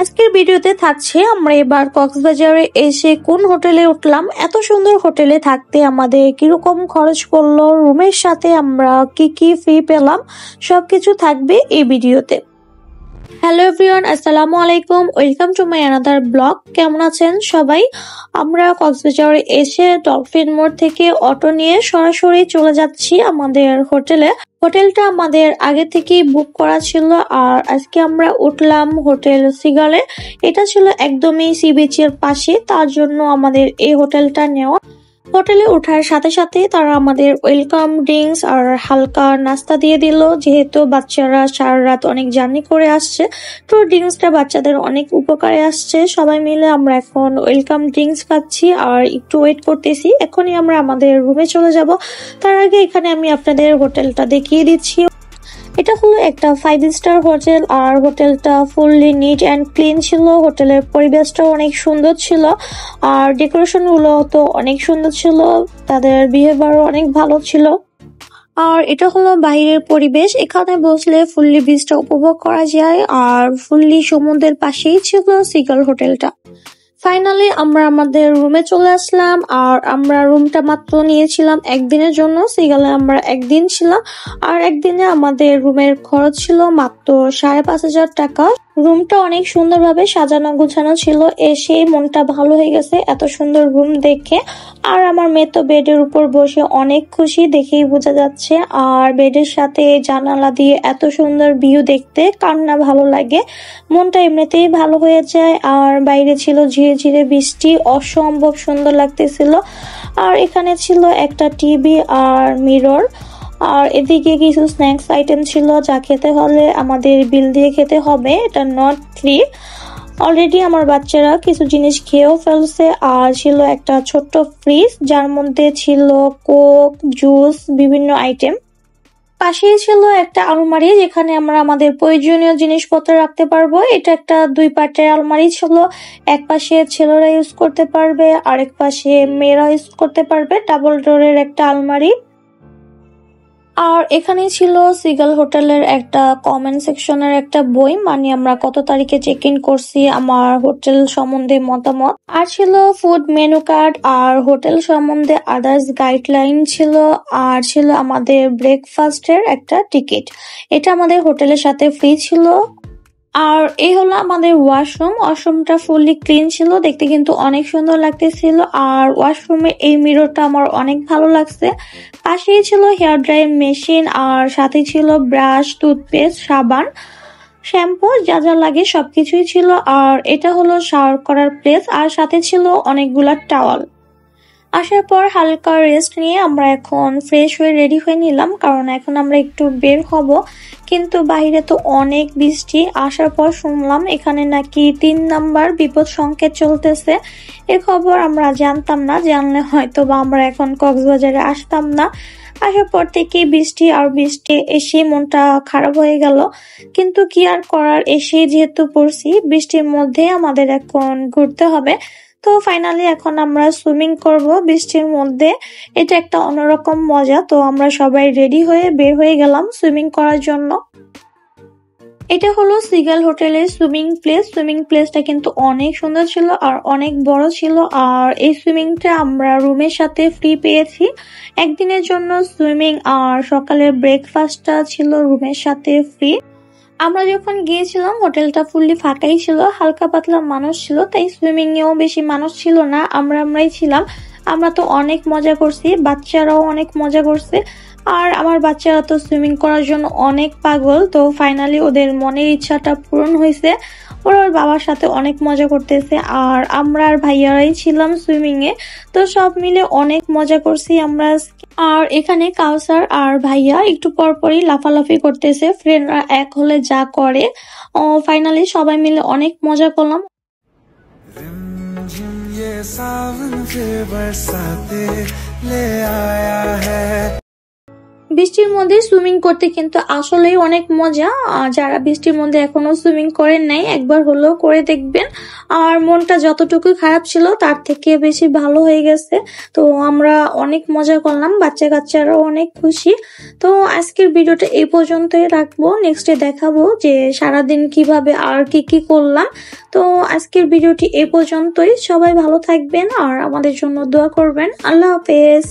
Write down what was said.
আজকের ভিডিওতে থাকছে আমরা এবার কক্সবাজারে এসে কোন হোটেলে উঠলাম, এত সুন্দর হোটেলে থাকতে আমাদের কিরকম খরচ পড়লো, রুমের সাথে আমরা কি কি ফ্রি পেলাম, সবকিছু থাকবে এই ভিডিওতে। হ্যালো এভরিওয়ান, আসসালামু আলাইকুম, welcome to my another blog. কেমন আছেন সবাই? আমরা কক্সবাজারে এসে ডলফিন মোড় থেকে অটো নিয়ে সরাসরি চলে যাচ্ছি আমাদের হোটেলে। হোটেলটা আমাদের আগে থেকেই বুক করা ছিল আর আজকে আমরা উঠলাম হোটেল সিগালে। এটা ছিল একদমই সি বিচের পাশে, তার জন্য আমাদের এই হোটেলটা নেওয়া। হোটেলে ওঠার সাথে সাথে তারা আমাদের ওয়েলকাম ড্রিঙ্কস আর হালকা নাস্তা দিয়ে দিল, যেহেতু বাচ্চারা সারা রাত অনেক জার্নি করে আসছে, তো ড্রিঙ্কসটা বাচ্চাদের অনেক উপকারে আসছে। সবাই মিলে আমরা এখন ওয়েলকাম ড্রিঙ্কস খাচ্ছি আর একটু ওয়েট করতেছি, এখনই আমরা আমাদের রুমে চলে যাব। তার আগে এখানে আমি আপনাদের হোটেলটা দেখিয়ে দিচ্ছি। এটা হলো একটা 5 স্টার হোটেল আর হোটেলটা ফুললি নিট অ্যান্ড ক্লিন ছিল। হোটেলের পরিবেশটাও অনেক সুন্দর ছিল আর ডেকোরেশন গুলো তো অনেক সুন্দর ছিল, তাদের বিহেভিয়ারও অনেক ভালো ছিল। আর এটা হলো বাইরের পরিবেশ, এখানে বসলে ফুললি বিচটা উপভোগ করা যায় আর ফুললি সমুদ্রের পাশেই ছিল সিগাল হোটেলটা। ফাইনালি আমরা আমাদের রুমে চলে আসলাম আর আমরা রুমটা মাত্র নিয়েছিলাম একদিনের জন্য। সিগালে আমরা একদিন ছিলাম আর একদিনে আমাদের রুমের খরচ ছিল মাত্র 5,500 টাকা। রুমটা অনেক সুন্দরভাবে সাজানো গোছানো ছিল, এসে মনটা ভালো হয়ে গেছে এত সুন্দর রুম দেখে। আর আমার মেয়ে তো বেডের উপর বসে অনেক খুশি, দেখেই বোঝা যাচ্ছে। আর বেডের সাথে জানালা দিয়ে এত সুন্দর ভিউ দেখতে কার না ভালো লাগে, মনটা এমনিতেই ভালো হয়ে যায়। আর বাইরে ছিল ঝিরে ঝিরে বৃষ্টি, অসম্ভব সুন্দর লাগতেছিল। আর এখানে ছিল একটা টিভি আর মিরর, আর এদিকে কিছু স্ন্যাক্স আইটেম ছিল যা খেতে হলে আমাদের বিল দিয়ে খেতে হবে, এটা নট ফ্রি। অলরেডি আমার বাচ্চারা কিছু জিনিস খেয়েও ফেলছে। আর ছিল একটা ছোট্ট ফ্রিজ যার মধ্যে ছিল কোক, জুস, বিভিন্ন আইটেম। পাশেই ছিল একটা আলমারি যেখানে আমরা আমাদের প্রয়োজনীয় জিনিসপত্র রাখতে পারবো। এটা একটা 2 পার্টের আলমারি ছিল, এক পাশে ছেলেরা ইউজ করতে পারবে, আরেক পাশে মেয়েরা ইউজ করতে পারবে। ডাবল ডোরের একটা আলমারি। আর এখানে ছিল সিগাল হোটেলের একটা কমেন্ট সেকশনের একটা বই, মানে আমরা কত তারিখে চেক ইন করছি, আমার হোটেল সম্বন্ধে মতামত। আর ছিল ফুড মেনু কার্ড আর হোটেল সম্বন্ধে আদার্স গাইডলাইন ছিল। আর ছিল আমাদের ব্রেকফাস্টের একটা টিকিট, এটা আমাদের হোটেলের সাথে ফ্রি ছিল। আর এই হলো আমাদের ওয়াশরুমটা ফুললি ক্লিন ছিল, দেখতে কিন্তু অনেক সুন্দর লাগতেছিল। আর ওয়াশরুমের এই মিররটা আমার অনেক ভালো লাগছে। পাশেই ছিল হেয়ার ড্রায়ার মেশিন আর সাথে ছিল ব্রাশ, টুথপেস্ট, সাবান, শ্যাম্পু, যা যা লাগে সবকিছুই ছিল। আর এটা হলো শাওয়ার করার প্লেস আর সাথে ছিল অনেকগুলা টাওয়াল। আসার পর হালকা রেস্ট নিয়ে আমরা এখন ফ্রেশ হয়ে রেডি হয়ে নিলাম, কারণ এখন আমরা একটু বের হব। কিন্তু বাইরে তো অনেক বৃষ্টি। আসার পর শুনলাম এখানে নাকি 3 নাম্বার বিপদ সংকেত চলতেছে। এ খবর আমরা জানতাম না, জানলে হয়তো বা আমরা এখন কক্সবাজারে আসতাম না। আসার পর থেকে বৃষ্টি আর বৃষ্টি, এসে মনটা খারাপ হয়ে গেল। কিন্তু কি আর করার, এসে যেহেতু পড়ছি বৃষ্টির মধ্যে আমাদের এখন ঘুরতে হবে। তো ফাইনালি এখন আমরা সুইমিং করব বৃষ্টির মধ্যে, এটা একটা অন্যরকম মজা। তো আমরা সবাই রেডি হয়ে বের হয়ে গেলাম সুইমিং করার জন্য। এটা হলো সিগাল হোটেলের সুইমিং প্লেসটা কিন্তু অনেক সুন্দর ছিল আর অনেক বড় ছিল। আর এই সুইমিংটা আমরা রুমের সাথে ফ্রি পেয়েছি একদিনের জন্য সুইমিং, আর সকালের ব্রেকফাস্টটা ছিল রুমের সাথে ফ্রি। আমরা যখন গিয়েছিলাম হোটেলটা ফুললি ফাঁকাই ছিল, হালকা পাতলা মানুষ ছিল, তাই সুইমিং এও বেশি মানুষ ছিল না, আমরাই ছিলাম। আমরা তো অনেক মজা করছি, বাচ্চারাও অনেক মজা করছে। আর আমার বাচ্চারা তো সুইমিং করার জন্য অনেক পাগল। তো ফাইনালি ওদের মনের ইচ্ছাটা পূরণ হয়েছে, ওর বাবার সাথে অনেক মজা করতেছে। আর আমরা আর ভাইয়ারাই ছিলাম সুইমিং এ, তো সব মিলে অনেক মজা করছি আমরা। আর এখানে কাউসার আর ভাইয়া একটু পরপরই লাফালাফি করতেছে, ফ্রেন্ডরা এক হলে যা করে। ফাইনালি সবাই মিলে অনেক মজা করলাম। বৃষ্টির মধ্যে সুইমিং করতে কিন্তু আসলেই অনেক মজা। যারা বৃষ্টির মধ্যে এখনো সুইমিং করেন নাই একবার হলেও করে দেখবেন। আর মনটা যতটুকু খারাপ ছিল তার থেকে বেশি ভালো হয়ে গেছে। তো আমরা অনেক মজা করলাম, বাচ্চা কাচ্চারাও অনেক খুশি। তো আজকের ভিডিওটা এই পর্যন্তই রাখবো, নেক্সটে দেখাবো যে সারাদিন কিভাবে আর কি করলাম। তো আজকের ভিডিওটি এই পর্যন্তই, সবাই ভালো থাকবেন আর আমাদের জন্য দোয়া করবেন। আল্লাহ হাফেজ।